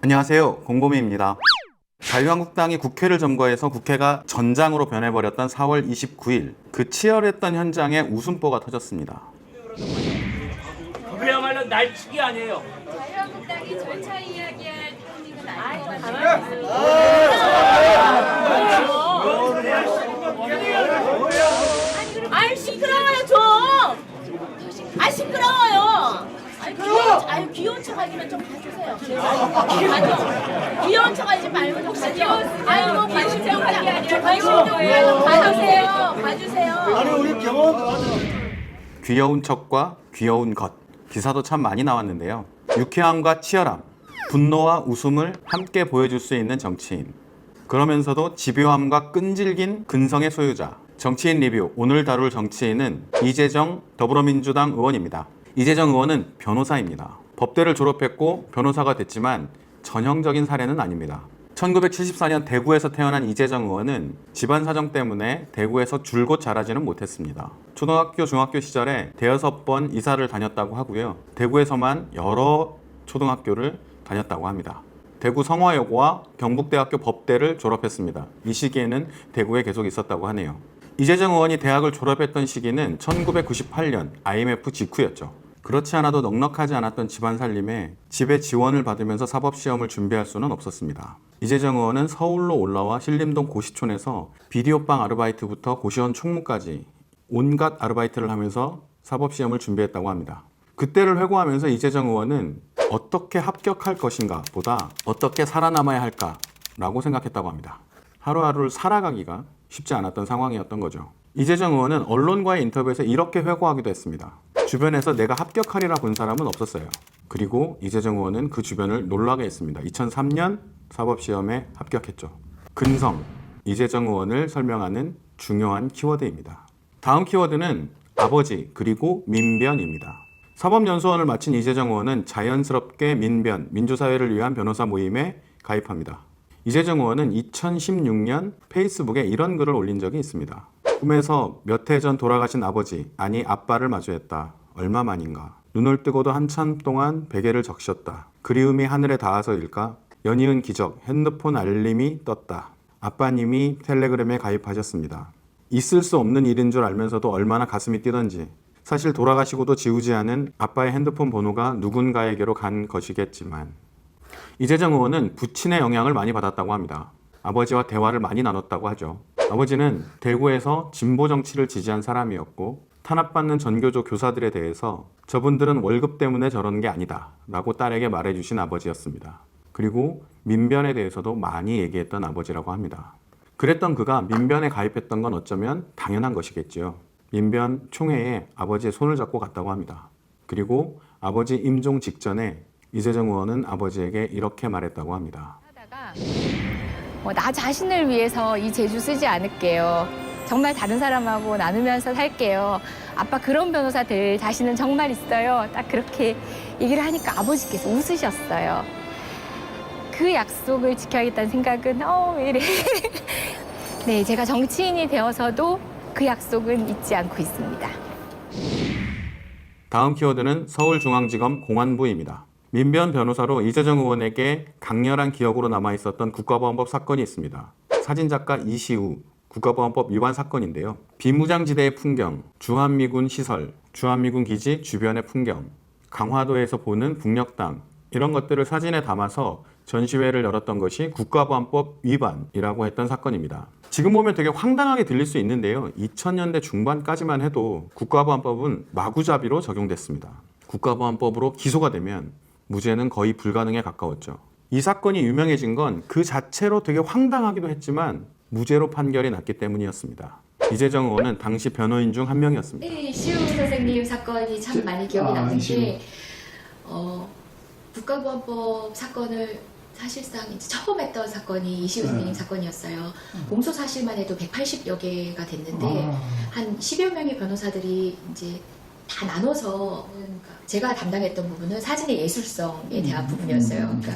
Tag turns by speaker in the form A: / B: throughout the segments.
A: 안녕하세요. 공보미입니다. 자유한국당이 국회를 점거해서 국회가 전장으로 변해버렸던 4월 29일 그 치열했던 현장에 웃음보가 터졌습니다.
B: 그야말로 날치기 아니에요.
C: 자유한국당이 절차 이야기할 타이밍은 아니고
D: 아이 시끄러워요 좀. 아 시끄러워요. 아유 귀여운 척하기는 좀 봐주세요. 아니요 귀여운 척하지 말고 좀 가죠. 아이고 관심 좀 하기 아니라 관심 좀 봐주세요.
E: 아니 우리 병원
A: 귀여운 척과 귀여운 것. 기사도 참 많이 나왔는데요. 유쾌함과 치열함, 분노와 웃음을 함께 보여줄 수 있는 정치인. 그러면서도 집요함과 끈질긴 근성의 소유자. 정치인 리뷰, 오늘 다룰 정치인은 이재정 더불어민주당 의원입니다. 이재정 의원은 변호사입니다. 법대를 졸업했고 변호사가 됐지만 전형적인 사례는 아닙니다. 1974년 대구에서 태어난 이재정 의원은 집안 사정 때문에 대구에서 줄곧 자라지는 못했습니다. 초등학교, 중학교 시절에 대여섯 번 이사를 다녔다고 하고요. 대구에서만 여러 초등학교를 다녔다고 합니다. 대구 성화여고와 경북대학교 법대를 졸업했습니다. 이 시기에는 대구에 계속 있었다고 하네요. 이재정 의원이 대학을 졸업했던 시기는 1998년 IMF 직후였죠. 그렇지 않아도 넉넉하지 않았던 집안 살림에 집에 지원을 받으면서 사법시험을 준비할 수는 없었습니다. 이재정 의원은 서울로 올라와 신림동 고시촌에서 비디오방 아르바이트부터 고시원 총무까지 온갖 아르바이트를 하면서 사법시험을 준비했다고 합니다. 그때를 회고하면서 이재정 의원은 어떻게 합격할 것인가 보다 어떻게 살아남아야 할까라고 생각했다고 합니다. 하루하루를 살아가기가 쉽지 않았던 상황이었던 거죠. 이재정 의원은 언론과의 인터뷰에서 이렇게 회고하기도 했습니다. 주변에서 내가 합격하리라 본 사람은 없었어요. 그리고 이재정 의원은 그 주변을 놀라게 했습니다. 2003년 사법시험에 합격했죠. 근성, 이재정 의원을 설명하는 중요한 키워드입니다. 다음 키워드는 아버지 그리고 민변입니다. 사법연수원을 마친 이재정 의원은 자연스럽게 민변, 민주사회를 위한 변호사 모임에 가입합니다. 이재정 의원은 2016년 페이스북에 이런 글을 올린 적이 있습니다. 꿈에서 몇 해 전 돌아가신 아버지, 아니 아빠를 마주했다. 얼마만인가. 눈을 뜨고도 한참 동안 베개를 적셨다. 그리움이 하늘에 닿아서일까? 연이은 기적, 핸드폰 알림이 떴다. 아빠님이 텔레그램에 가입하셨습니다. 있을 수 없는 일인 줄 알면서도 얼마나 가슴이 뛰던지. 사실 돌아가시고도 지우지 않은 아빠의 핸드폰 번호가 누군가에게로 간 것이겠지만. 이재정 의원은 부친의 영향을 많이 받았다고 합니다. 아버지와 대화를 많이 나눴다고 하죠. 아버지는 대구에서 진보 정치를 지지한 사람이었고 탄압받는 전교조 교사들에 대해서 저분들은 월급 때문에 저러는 게 아니다 라고 딸에게 말해주신 아버지였습니다. 그리고 민변에 대해서도 많이 얘기했던 아버지라고 합니다. 그랬던 그가 민변에 가입했던 건 어쩌면 당연한 것이겠죠. 민변 총회에 아버지의 손을 잡고 갔다고 합니다. 그리고 아버지 임종 직전에 이재정 의원은 아버지에게 이렇게 말했다고 합니다.
C: 나 자신을 위해서 이 재주 쓰지 않을게요. 정말 다른 사람하고 나누면서 살게요. 아빠 그런 변호사 될 자신은 정말 있어요. 딱 그렇게 얘기를 하니까 아버지께서 웃으셨어요. 그 약속을 지켜야겠다는 생각은 왜 이래. 네, 제가 정치인이 되어서도 그 약속은 잊지 않고 있습니다.
A: 다음 키워드는 서울중앙지검 공안부입니다. 민변 변호사로 이재정 의원에게 강렬한 기억으로 남아있었던 국가보안법 사건이 있습니다. 사진작가 이시우 국가보안법 위반 사건인데요. 비무장지대의 풍경, 주한미군 시설, 주한미군 기지 주변의 풍경, 강화도에서 보는 북녘땅 이런 것들을 사진에 담아서 전시회를 열었던 것이 국가보안법 위반이라고 했던 사건입니다. 지금 보면 되게 황당하게 들릴 수 있는데요. 2000년대 중반까지만 해도 국가보안법은 마구잡이로 적용됐습니다. 국가보안법으로 기소가 되면 무죄는 거의 불가능에 가까웠죠. 이 사건이 유명해진 건 그 자체로 되게 황당하기도 했지만 무죄로 판결이 났기 때문이었습니다. 이재정 의원은 당시 변호인 중 한 명이었습니다.
F: 네, 시우 선생님 사건이 참 많이 기억이 남는 게 국가보안법 사건을 사실상 이제 처음 했던 사건이 이시우 선생님 사건이었어요. 공소 사실만 해도 180여 개가 됐는데 한 10여 명의 변호사들이 이제 다 나눠서 제가 담당했던 부분은 사진의 예술성에 대한 부분이었어요. 그러니까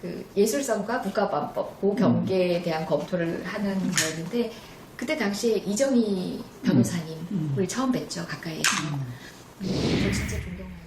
F: 그 예술성과 국가보안법 그 경계에 대한 검토를 하는 거였는데 그때 당시에 이정희 변호사님을 처음 뵀죠, 가까이에서. 저 진짜 존경해요.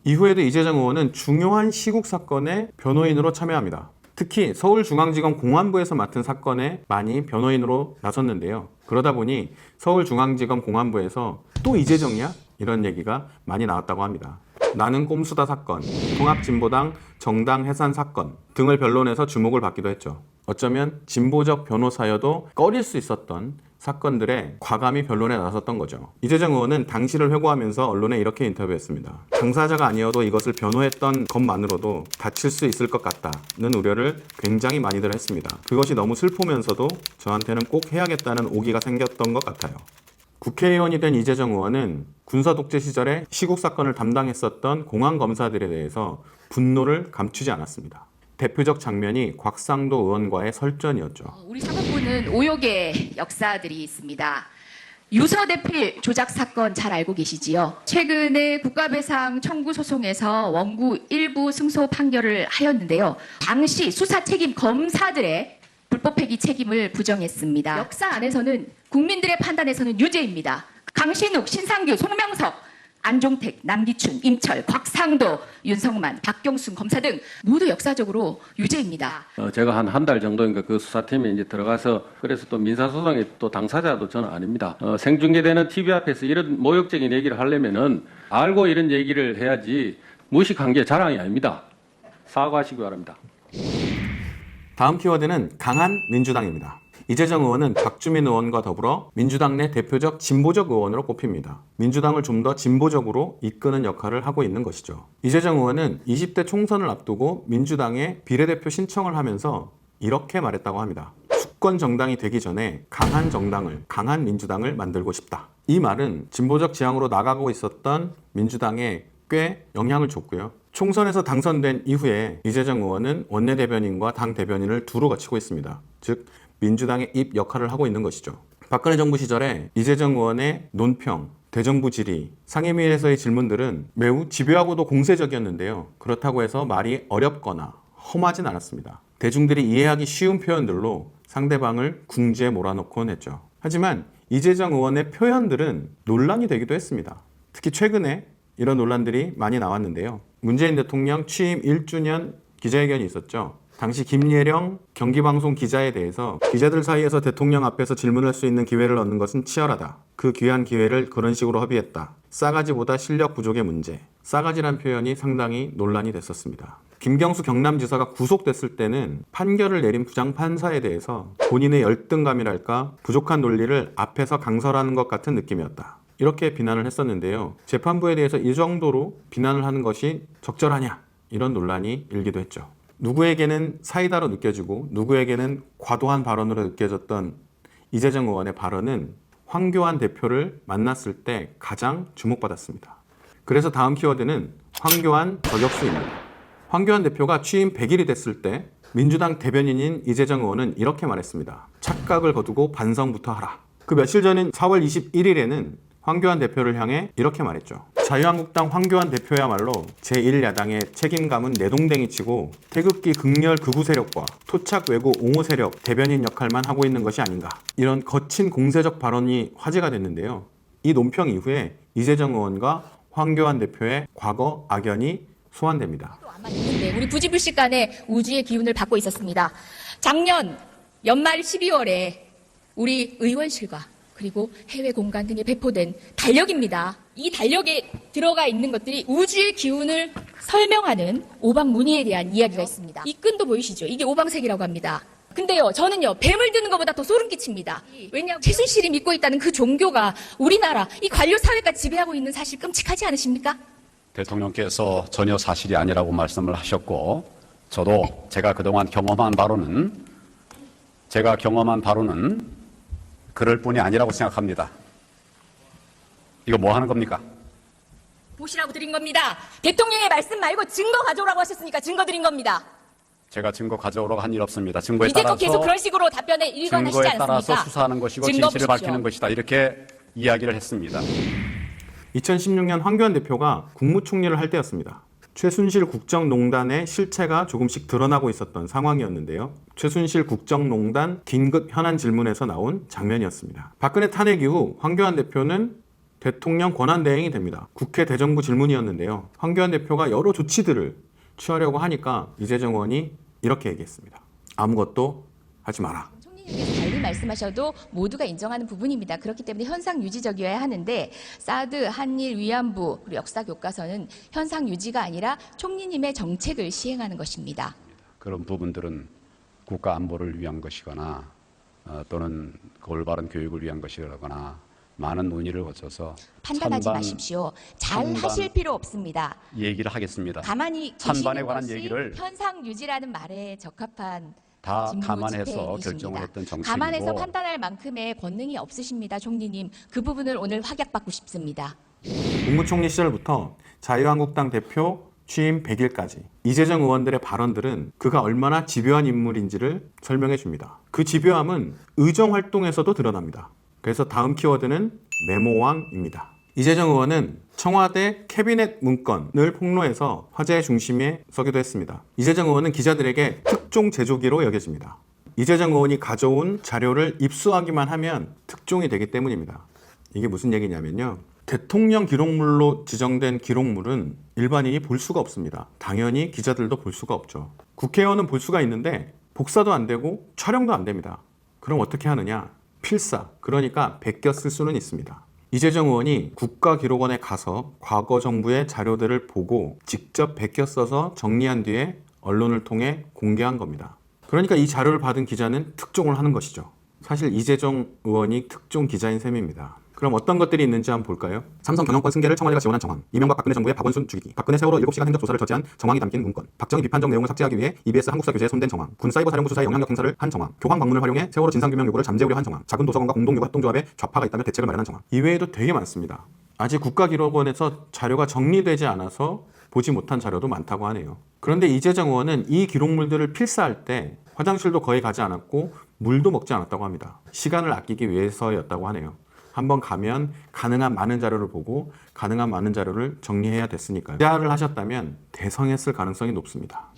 A: 이후에도 이재정 의원은 중요한 시국 사건에 변호인으로 참여합니다. 특히 서울중앙지검 공안부에서 맡은 사건에 많이 변호인으로 나섰는데요. 그러다 보니 서울중앙지검 공안부에서 또 이재정이야? 이런 얘기가 많이 나왔다고 합니다. 나는 꼼수다 사건, 통합진보당 정당 해산 사건 등을 변론해서 주목을 받기도 했죠. 어쩌면 진보적 변호사여도 꺼릴 수 있었던 사건들에 과감히 변론에 나섰던 거죠. 이재정 의원은 당시를 회고하면서 언론에 이렇게 인터뷰했습니다. 당사자가 아니어도 이것을 변호했던 것만으로도 다칠 수 있을 것 같다는 우려를 굉장히 많이들 했습니다. 그것이 너무 슬프면서도 저한테는 꼭 해야겠다는 오기가 생겼던 것 같아요. 국회의원이 된 이재정 의원은 군사독재 시절에 시국 사건을 담당했었던 공안검사들에 대해서 분노를 감추지 않았습니다. 대표적 장면이 곽상도 의원과의 설전이었죠.
B: 우리 사법부는 오욕의 역사들이 있습니다. 유서대필 조작 사건 잘 알고 계시지요? 최근에 국가배상 청구 소송에서 원고 일부 승소 판결을 하였는데요. 당시 수사 책임 검사들의 불법행위 책임을 부정했습니다. 역사 안에서는 국민들의 판단에서는 유죄입니다. 강신욱, 신상규, 송명석, 안종택, 남기춘, 임철, 곽상도, 윤성만, 박경순 검사 등 모두 역사적으로 유죄입니다.
E: 제가 한 달 정도인가 그 수사팀에 이제 들어가서 그래서 또 민사소송의 또 당사자도 저는 아닙니다. 생중계되는 TV 앞에서 이런 모욕적인 얘기를 하려면은 알고 이런 얘기를 해야지 무식한 게 자랑이 아닙니다. 사과하시기 바랍니다.
A: 다음 키워드는 강한 민주당입니다. 이재정 의원은 박주민 의원과 더불어 민주당 내 대표적 진보적 의원으로 꼽힙니다. 민주당을 좀 더 진보적으로 이끄는 역할을 하고 있는 것이죠. 이재정 의원은 20대 총선을 앞두고 민주당에 비례대표 신청을 하면서 이렇게 말했다고 합니다. 수권 정당이 되기 전에 강한 정당을, 강한 민주당을 만들고 싶다. 이 말은 진보적 지향으로 나가고 있었던 민주당에 꽤 영향을 줬고요. 총선에서 당선된 이후에 이재정 의원은 원내대변인과 당 대변인을 두루 거치고 있습니다. 즉 민주당의 입 역할을 하고 있는 것이죠. 박근혜 정부 시절에 이재정 의원의 논평, 대정부 질의, 상임위에서의 질문들은 매우 집요하고도 공세적이었는데요. 그렇다고 해서 말이 어렵거나 험하진 않았습니다. 대중들이 이해하기 쉬운 표현들로 상대방을 궁지에 몰아넣곤 했죠. 하지만 이재정 의원의 표현들은 논란이 되기도 했습니다. 특히 최근에 이런 논란들이 많이 나왔는데요. 문재인 대통령 취임 1주년 기자회견이 있었죠. 당시 김예령 경기방송 기자에 대해서 기자들 사이에서 대통령 앞에서 질문할 수 있는 기회를 얻는 것은 치열하다. 그 귀한 기회를 그런 식으로 허비했다. 싸가지보다 실력 부족의 문제. 싸가지란 표현이 상당히 논란이 됐었습니다. 김경수 경남지사가 구속됐을 때는 판결을 내린 부장판사에 대해서 본인의 열등감이랄까 부족한 논리를 앞에서 강설하는 것 같은 느낌이었다. 이렇게 비난을 했었는데요. 재판부에 대해서 이 정도로 비난을 하는 것이 적절하냐? 이런 논란이 일기도 했죠. 누구에게는 사이다로 느껴지고 누구에게는 과도한 발언으로 느껴졌던 이재정 의원의 발언은 황교안 대표를 만났을 때 가장 주목받았습니다. 그래서 다음 키워드는 황교안 저격수입니다. 황교안 대표가 취임 100일이 됐을 때 민주당 대변인인 이재정 의원은 이렇게 말했습니다. 착각을 거두고 반성부터 하라. 그 며칠 전인 4월 21일에는 황교안 대표를 향해 이렇게 말했죠. 자유한국당 황교안 대표야말로 제1야당의 책임감은 내동댕이치고 태극기 극렬 극우 세력과 토착 외고 옹호 세력 대변인 역할만 하고 있는 것이 아닌가. 이런 거친 공세적 발언이 화제가 됐는데요. 이 논평 이후에 이재정 의원과 황교안 대표의 과거 악연이 소환됩니다.
B: 우리 부지불식 간에 우주의 기운을 받고 있었습니다. 작년 연말 12월에 우리 의원실과 그리고 해외 공간 등에 배포된 달력입니다. 이 달력에 들어가 있는 것들이 우주의 기운을 설명하는 오방 무늬에 대한 이야기가 있습니다. 이 끈도 보이시죠? 이게 오방색이라고 합니다. 근데요, 저는요, 뱀을 드는 것보다 더 소름 끼칩니다. 왜냐하면 최순실이 믿고 있다는 그 종교가 우리나라 이 관료 사회가 지배하고 있는 사실 끔찍하지 않으십니까?
G: 대통령께서 전혀 사실이 아니라고 말씀을 하셨고, 저도 제가 그동안 경험한 바로는 그럴 뿐이 아니라고 생각합니다. 이거 뭐 하는 겁니까?
B: 보시라고 드린 겁니다. 대통령의 말씀 말고 증거 가져오라고 하셨으니까 증거 드린 겁니다.
G: 제가 증거 가져오라고 한 일 없습니다. 증거에
B: 이제껏
G: 따라서
B: 계속 그런 식으로 답변에 일관하시지
G: 증거에
B: 않습니까?
G: 따라서 수사하는 것이고
B: 증거
G: 진실을
B: 보십시오.
G: 밝히는 것이다. 이렇게 이야기를 했습니다.
A: 2016년 황교안 대표가 국무총리를 할 때였습니다. 최순실 국정농단의 실체가 조금씩 드러나고 있었던 상황이었는데요. 최순실 국정농단 긴급 현안 질문에서 나온 장면이었습니다. 박근혜 탄핵 이후 황교안 대표는 대통령 권한대행이 됩니다. 국회 대정부 질문이었는데요. 황교안 대표가 여러 조치들을 취하려고 하니까 이재정 의원이 이렇게 얘기했습니다. 아무것도 하지 마라.
H: 총리님께서 달리 말씀하셔도 모두가 인정하는 부분입니다. 그렇기 때문에 현상 유지적이어야 하는데 사드, 한일, 위안부, 그리고 역사 교과서는 현상 유지가 아니라 총리님의 정책을 시행하는 것입니다.
G: 그런 부분들은 국가 안보를 위한 것이거나 또는 올바른 교육을 위한 것이거나 많은 논의를 거쳐서
H: 판단하지 마십시오. 잘
G: 찬반
H: 하실 필요 없습니다.
G: 얘기를 하겠습니다.
H: 가만히
G: 찬반에
H: 계시는
G: 관한
H: 것이
G: 얘기를
H: 현상 유지라는 말에 적합한
G: 다
H: 직무
G: 감안해서
H: 집행이십니다.
G: 결정을 했던 정책이고
H: 감안해서 판단할 만큼의 권능이 없으십니다, 총리님. 그 부분을 오늘 확약받고 싶습니다.
A: 국무총리 시절부터 자유한국당 대표 취임 100일까지 이재정 의원들의 발언들은 그가 얼마나 집요한 인물인지를 설명해 줍니다. 그 집요함은 의정 활동에서도 드러납니다. 그래서 다음 키워드는 메모왕입니다. 이재정 의원은 청와대 캐비넷 문건을 폭로해서 화제의 중심에 서기도 했습니다. 이재정 의원은 기자들에게 특종 제조기로 여겨집니다. 이재정 의원이 가져온 자료를 입수하기만 하면 특종이 되기 때문입니다. 이게 무슨 얘기냐면요. 대통령 기록물로 지정된 기록물은 일반인이 볼 수가 없습니다. 당연히 기자들도 볼 수가 없죠. 국회의원은 볼 수가 있는데 복사도 안 되고 촬영도 안 됩니다. 그럼 어떻게 하느냐? 필사, 그러니까 베껴 쓸 수는 있습니다. 이재정 의원이 국가기록원에 가서 과거 정부의 자료들을 보고 직접 베껴 써서 정리한 뒤에 언론을 통해 공개한 겁니다. 그러니까 이 자료를 받은 기자는 특종을 하는 것이죠. 사실 이재정 의원이 특종 기자인 셈입니다. 그럼 어떤 것들이 있는지 한번 볼까요? 삼성 경영권 승계를 청와대가 지원한 정황, 이명박 박근혜 정부의 박원순 죽이기, 박근혜 세월호 7시간 행적 조사를 저지한 정황이 담긴 문건, 박정희 비판적 내용을 삭제하기 위해 EBS 한국사 교재에 손댄 정황, 군사이버사령부 수사에 영향력 행사를 한 정황, 교황 방문을 활용해 세월호 진상규명 요구를 잠재우려 한 정황, 작은 도서관과 공동요가 협동조합에 좌파가 있다며 대책을 마련한 정황. 이외에도 되게 많습니다. 아직 국가기록원에서 자료가 정리되지 않아서 보지 못한 자료도 많다고 하네요. 그런데 이재정 의원은 이 기록물들을 필사할 때 화장실도 거의 가지 않았고 물도 먹지 않았다고 합니다. 시간을 아끼기 위해서였다고 하네요. 한번 가면 가능한 많은 자료를 보고 가능한 많은 자료를 정리해야 됐으니까요. 기자를 하셨다면 대성했을 가능성이 높습니다.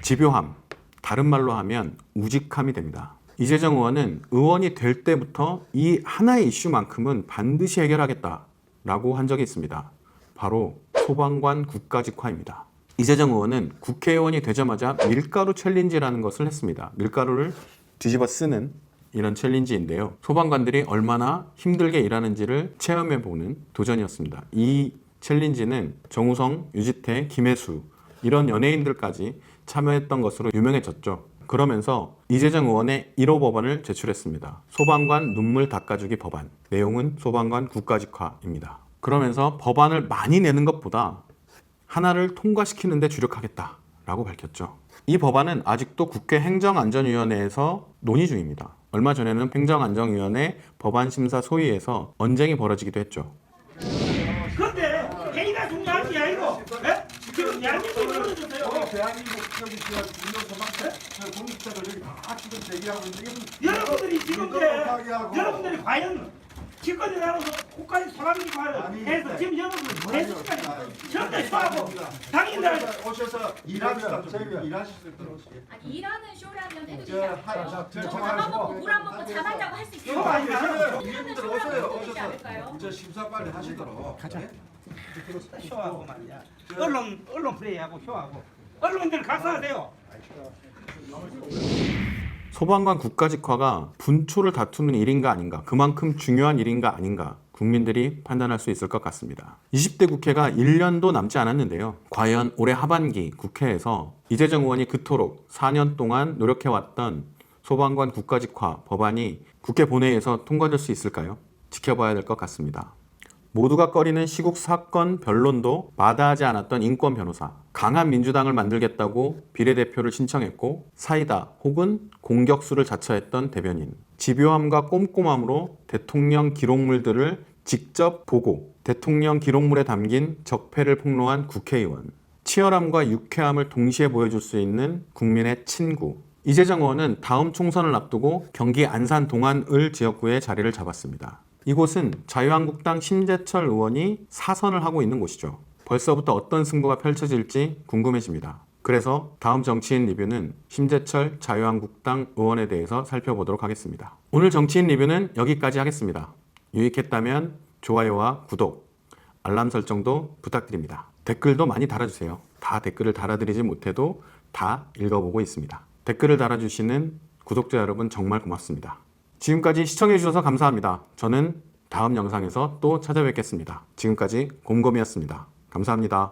A: 집요함, 다른 말로 하면 우직함이 됩니다. 이재정 의원은 의원이 될 때부터 이 하나의 이슈만큼은 반드시 해결하겠다라고 한 적이 있습니다. 바로 소방관 국가직화입니다. 이재정 의원은 국회의원이 되자마자 밀가루 챌린지라는 것을 했습니다. 밀가루를 뒤집어 쓰는 이런 챌린지인데요. 소방관들이 얼마나 힘들게 일하는지를 체험해보는 도전이었습니다. 이 챌린지는 정우성, 유지태, 김혜수 이런 연예인들까지 참여했던 것으로 유명해졌죠. 그러면서 이재정 의원의 1호 법안을 제출했습니다. 소방관 눈물 닦아주기 법안. 내용은 소방관 국가직화입니다. 그러면서 법안을 많이 내는 것보다 하나를 통과시키는 데 주력하겠다라고 밝혔죠. 이 법안은 아직도 국회 행정안전위원회에서 논의 중입니다. 얼마 전에는 행정안전위원회 법안심사 소위에서 언쟁이 벌어지기도 했죠.
I: 그런데 회의가 중요한 게 아니고 지금 대한민국이 벌어졌어요.
J: 대한민국 저기 공직자들 여기 다 지금 대기하고 있는데
I: 여러분들이 지금 여러분들이 과연 기권에 나가서 국가의 소감이 과연 해서 지금 여러분들 대수까지 전부 쇼하고 당인들
J: 오셔서 일하시다 일하실 수 있도록
D: 아니 일하는 쇼라면 해도 되지
J: 저
D: 않을까요? 저
J: 정하시고.
D: 잡아먹고 물 한 먹고 잡았다고 할 수 있어요.
I: 이거 아니야.
D: 일하는 쇼라면 되지 않을까요?
J: 저 심사 빨리 하시도록
I: 쇼하고 말이야. 언론 플레이하고 쇼하고 언론들 가서 하세요.
A: 소방관 국가직화가 분초를 다투는 일인가 아닌가, 그만큼 중요한 일인가 아닌가 국민들이 판단할 수 있을 것 같습니다. 20대 국회가 1년도 남지 않았는데요. 과연 올해 하반기 국회에서 이재정 의원이 그토록 4년 동안 노력해왔던 소방관 국가직화 법안이 국회 본회의에서 통과될 수 있을까요? 지켜봐야 될 것 같습니다. 모두가 꺼리는 시국 사건 변론도 마다하지 않았던 인권 변호사, 강한 민주당을 만들겠다고 비례대표를 신청했고 사이다 혹은 공격수를 자처했던 대변인, 집요함과 꼼꼼함으로 대통령 기록물들을 직접 보고 대통령 기록물에 담긴 적폐를 폭로한 국회의원, 치열함과 유쾌함을 동시에 보여줄 수 있는 국민의 친구. 이재정 의원은 다음 총선을 앞두고 경기 안산 동안을 지역구에 자리를 잡았습니다. 이곳은 자유한국당 심재철 의원이 사선을 하고 있는 곳이죠. 벌써부터 어떤 승부가 펼쳐질지 궁금해집니다. 그래서 다음 정치인 리뷰는 심재철 자유한국당 의원에 대해서 살펴보도록 하겠습니다. 오늘 정치인 리뷰는 여기까지 하겠습니다. 유익했다면 좋아요와 구독, 알람 설정도 부탁드립니다. 댓글도 많이 달아주세요. 다 댓글을 달아드리지 못해도 다 읽어보고 있습니다. 댓글을 달아주시는 구독자 여러분 정말 고맙습니다. 지금까지 시청해주셔서 감사합니다. 저는 다음 영상에서 또 찾아뵙겠습니다. 지금까지 곰곰이었습니다. 감사합니다.